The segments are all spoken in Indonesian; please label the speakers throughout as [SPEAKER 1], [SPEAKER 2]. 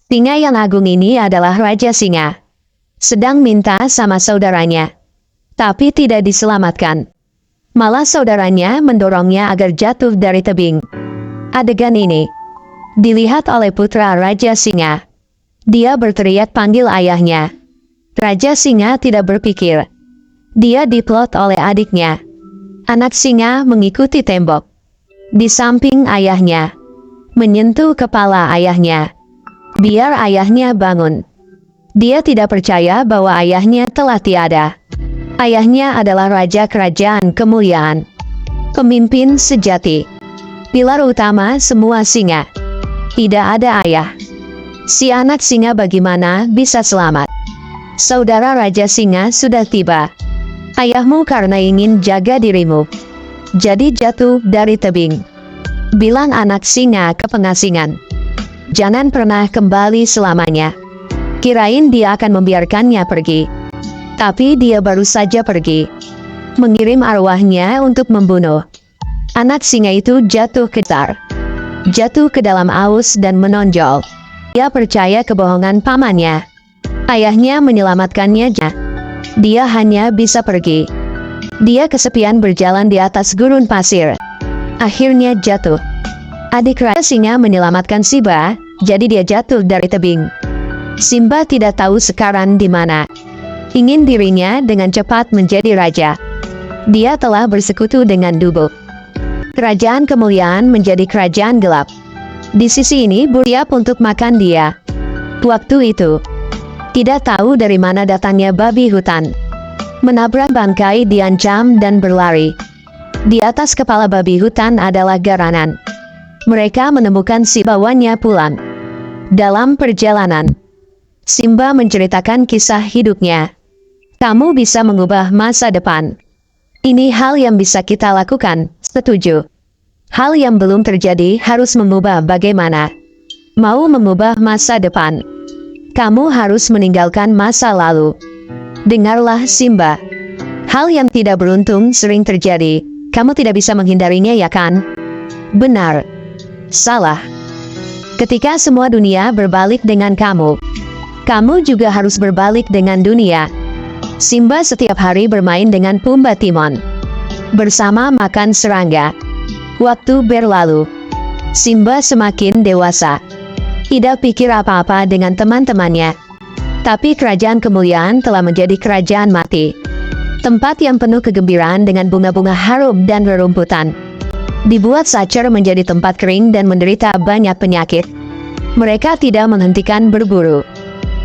[SPEAKER 1] Singa yang agung ini adalah Raja Singa. Sedang minta sama saudaranya. Tapi tidak diselamatkan. Malah saudaranya mendorongnya agar jatuh dari tebing. Adegan ini dilihat oleh putra Raja Singa. Dia berteriak panggil ayahnya. Raja Singa tidak berpikir. Dia diplot oleh adiknya. Anak singa mengikuti tembok. Di samping ayahnya. Menyentuh kepala ayahnya. Biar ayahnya bangun. Dia tidak percaya bahwa ayahnya telah tiada. Ayahnya adalah raja kerajaan kemuliaan. Pemimpin sejati. Pilar utama semua singa. Tidak ada ayah. Si anak singa bagaimana bisa selamat? Saudara Raja Singa sudah tiba. Ayahmu karena ingin jaga dirimu. Jadi jatuh dari tebing. Bilang anak singa ke pengasingan. Jangan pernah kembali selamanya. Kirain dia akan membiarkannya pergi. Tapi dia baru saja pergi. Mengirim arwahnya untuk membunuh. Anak singa itu jatuh ke tar. Jatuh ke dalam aus dan menonjol. Dia percaya kebohongan pamannya. Ayahnya menyelamatkannya. Dia hanya bisa pergi. Dia kesepian berjalan di atas gurun pasir. Akhirnya jatuh. Adik Raja Singa menyelamatkan Simba, jadi dia jatuh dari tebing. Simba tidak tahu sekarang di mana. Ingin dirinya dengan cepat menjadi raja. Dia telah bersekutu dengan Dubu. Kerajaan kemuliaan menjadi kerajaan gelap. Di sisi ini bersiap untuk makan dia. Waktu itu, tidak tahu dari mana datangnya babi hutan. Menabrak bangkai diancam dan berlari. Di atas kepala babi hutan adalah garanan. Mereka menemukan si bawanya pulang. Dalam perjalanan, Simba menceritakan kisah hidupnya. Kamu bisa mengubah masa depan. Ini hal yang bisa kita lakukan, setuju. Hal yang belum terjadi harus mengubah bagaimana. Mau mengubah masa depan. Kamu harus meninggalkan masa lalu. Dengarlah Simba. Hal yang tidak beruntung sering terjadi. Kamu tidak bisa menghindarinya ya kan? Benar. Salah. Ketika semua dunia berbalik dengan kamu, kamu juga harus berbalik dengan dunia. Simba setiap hari bermain dengan Pumba Timon. Bersama makan serangga. Waktu berlalu. Simba semakin dewasa. Tidak pikir apa-apa dengan teman-temannya. Tapi kerajaan kemuliaan telah menjadi kerajaan mati. Tempat yang penuh kegembiraan dengan bunga-bunga harum dan rerumputan. Dibuat Sacer menjadi tempat kering dan menderita banyak penyakit. Mereka tidak menghentikan berburu.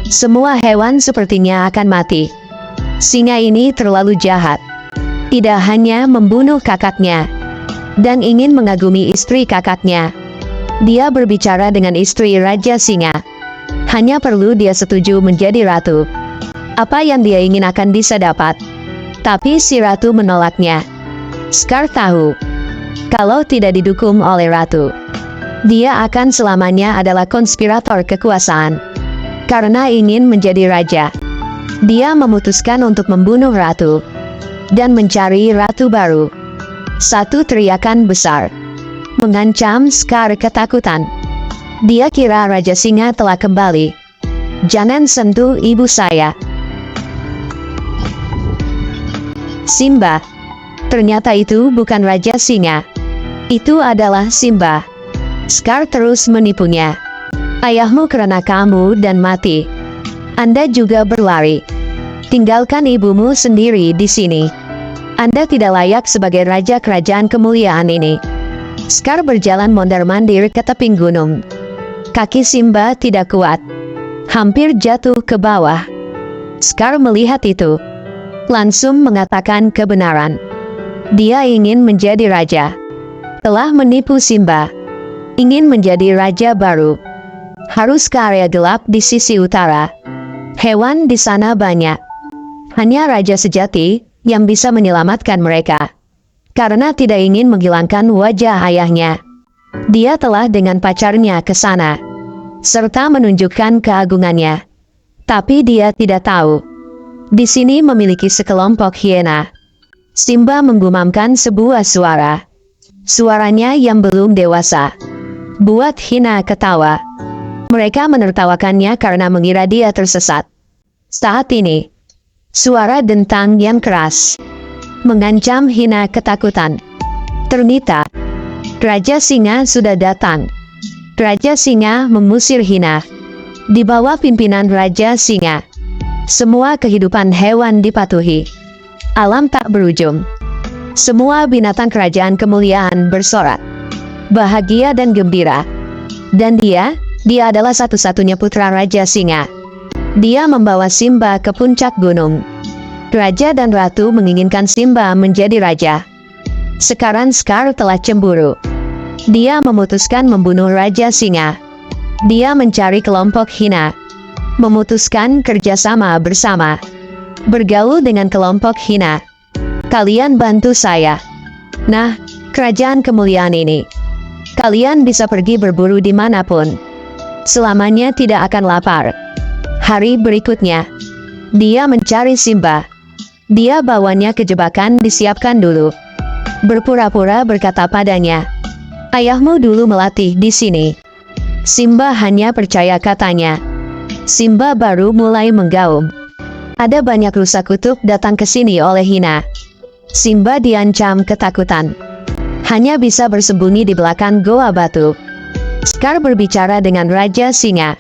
[SPEAKER 1] Semua hewan sepertinya akan mati. Singa ini terlalu jahat. Tidak hanya membunuh kakaknya, dan ingin mengagumi istri kakaknya. Dia berbicara dengan istri Raja Singa. Hanya perlu dia setuju menjadi ratu. Apa yang dia ingin akan bisa dapat. Tapi si ratu menolaknya. Scar tahu, kalau tidak didukung oleh ratu, dia akan selamanya adalah konspirator kekuasaan. Karena ingin menjadi raja, dia memutuskan untuk membunuh ratu dan mencari ratu baru. Satu teriakan besar mengancam Scar ketakutan. Dia kira Raja Singa telah kembali. Jangan sentuh ibu saya. Simba. Ternyata itu bukan Raja Singa. Itu adalah Simba. Scar terus menipunya. Ayahmu karena kamu dan mati. Anda juga berlari. Tinggalkan ibumu sendiri di sini. Anda tidak layak sebagai raja kerajaan kemuliaan ini. Scar berjalan mondar-mandir ke tebing gunung. Kaki Simba tidak kuat. Hampir jatuh ke bawah. Scar melihat itu. Langsung mengatakan kebenaran. Dia ingin menjadi raja. Telah menipu Simba. Ingin menjadi raja baru. Harus ke area gelap di sisi utara. Hewan di sana banyak. Hanya raja sejati yang bisa menyelamatkan mereka. Karena tidak ingin menghilangkan wajah ayahnya. Dia telah dengan pacarnya ke sana. Serta menunjukkan keagungannya. Tapi dia tidak tahu. Di sini memiliki sekelompok hiena. Simba menggumamkan sebuah suara. Suaranya yang belum dewasa. Buat hina ketawa. Mereka menertawakannya karena mengira dia tersesat. Saat ini, suara dentang yang keras mengancam Hina ketakutan. Ternyata, Raja Singa sudah datang. Raja Singa mengusir Hina. Di bawah pimpinan Raja Singa, semua kehidupan hewan dipatuhi. Alam tak berujung. Semua binatang kerajaan kemuliaan bersorak, bahagia dan gembira. Dan dia adalah satu-satunya putra Raja Singa. Dia membawa Simba ke puncak gunung. Raja dan Ratu menginginkan Simba menjadi raja. Sekarang Scar telah cemburu. Dia memutuskan membunuh Raja Singa. Dia mencari kelompok Hina, memutuskan kerjasama bersama. Bergaul dengan kelompok Hina. Kalian bantu saya. Nah, kerajaan kemuliaan ini. Kalian bisa pergi berburu dimanapun. Selamanya tidak akan lapar. Hari berikutnya, dia mencari Simba. Dia bawanya ke jebakan disiapkan dulu. Berpura-pura berkata padanya, "Ayahmu dulu melatih di sini." Simba hanya percaya katanya. Simba baru mulai menggaum. Ada banyak rusa kutub datang ke sini oleh Hina. Simba diancam ketakutan. Hanya bisa bersembunyi di belakang goa batu. Scar berbicara dengan Raja Singa.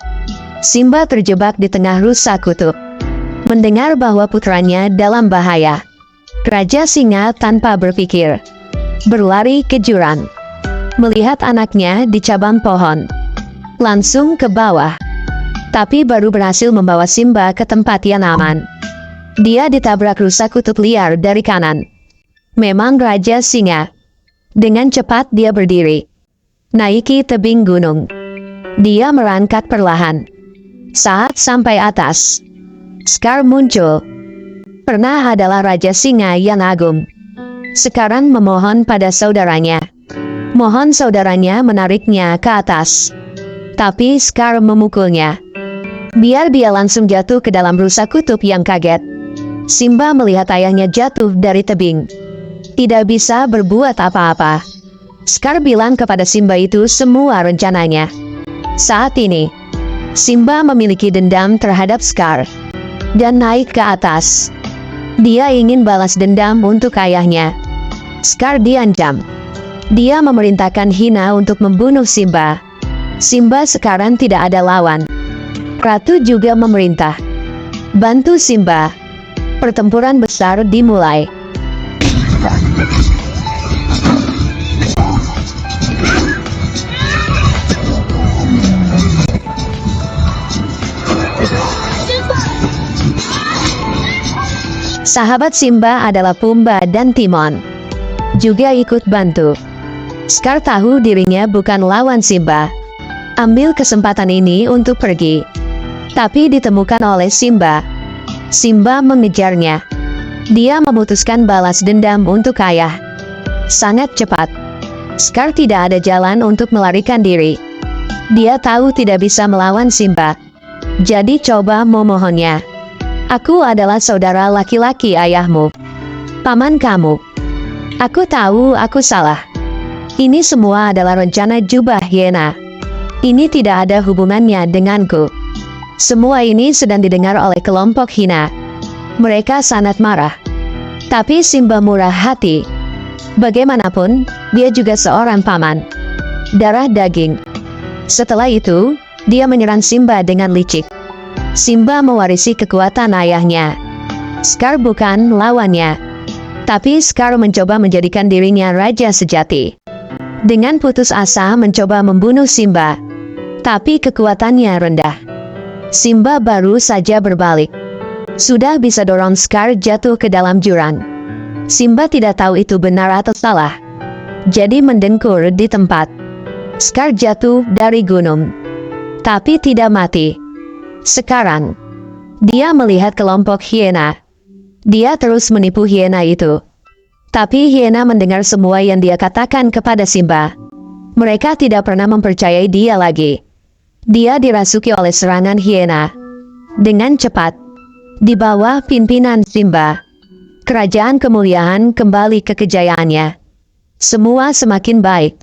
[SPEAKER 1] Simba terjebak di tengah rusa kutub. Mendengar bahwa putranya dalam bahaya, Raja Singa tanpa berpikir berlari ke jurang. Melihat anaknya di cabang pohon, langsung ke bawah. Tapi baru berhasil membawa Simba ke tempat yang aman. Dia ditabrak rusa kutub liar dari kanan. Memang Raja Singa. Dengan cepat dia berdiri, naiki tebing gunung. Dia merangkak perlahan. Saat sampai atas, Scar muncul. Pernah adalah Raja Singa yang agung. Sekarang memohon pada saudaranya. Mohon saudaranya menariknya ke atas. Tapi Scar memukulnya. Biar dia langsung jatuh ke dalam rusa kutub yang kaget. Simba melihat ayahnya jatuh dari tebing. Tidak bisa berbuat apa-apa. Scar bilang kepada Simba itu semua rencananya. Saat ini, Simba memiliki dendam terhadap Scar. Dan naik ke atas. Dia ingin balas dendam untuk ayahnya. Scar diancam. Dia memerintahkan Hina untuk membunuh Simba. Simba sekarang tidak ada lawan. Ratu juga memerintah. Bantu Simba. Pertempuran besar dimulai. Sahabat Simba adalah Pumba dan Timon. Juga ikut bantu. Scar tahu dirinya bukan lawan Simba. Ambil kesempatan ini untuk pergi. Tapi ditemukan oleh Simba. Simba mengejarnya. Dia memutuskan balas dendam untuk ayah. Sangat cepat. Scar tidak ada jalan untuk melarikan diri. Dia tahu tidak bisa melawan Simba. Jadi coba memohonnya. Aku adalah saudara laki-laki ayahmu. Paman kamu. Aku tahu aku salah. Ini semua adalah rencana jubah hiena. Ini tidak ada hubungannya denganku. Semua ini sedang didengar oleh kelompok Hina. Mereka sangat marah. Tapi Simba murah hati. Bagaimanapun, dia juga seorang paman. Darah daging. Setelah itu, dia menyerang Simba dengan licik. Simba mewarisi kekuatan ayahnya. Scar bukan lawannya. Tapi Scar mencoba menjadikan dirinya raja sejati. Dengan putus asa mencoba membunuh Simba. Tapi kekuatannya rendah. Simba baru saja berbalik. Sudah bisa dorong Scar jatuh ke dalam jurang. Simba tidak tahu itu benar atau salah. Jadi mendengkur di tempat. Scar jatuh dari gunung. Tapi tidak mati. Sekarang, dia melihat kelompok hiena. Dia terus menipu hiena itu. Tapi hiena mendengar semua yang dia katakan kepada Simba. Mereka tidak pernah mempercayai dia lagi. Dia dirasuki oleh serangan hiena. Dengan cepat, di bawah pimpinan Simba, kerajaan kemuliaan kembali ke kejayaannya. Semua semakin baik.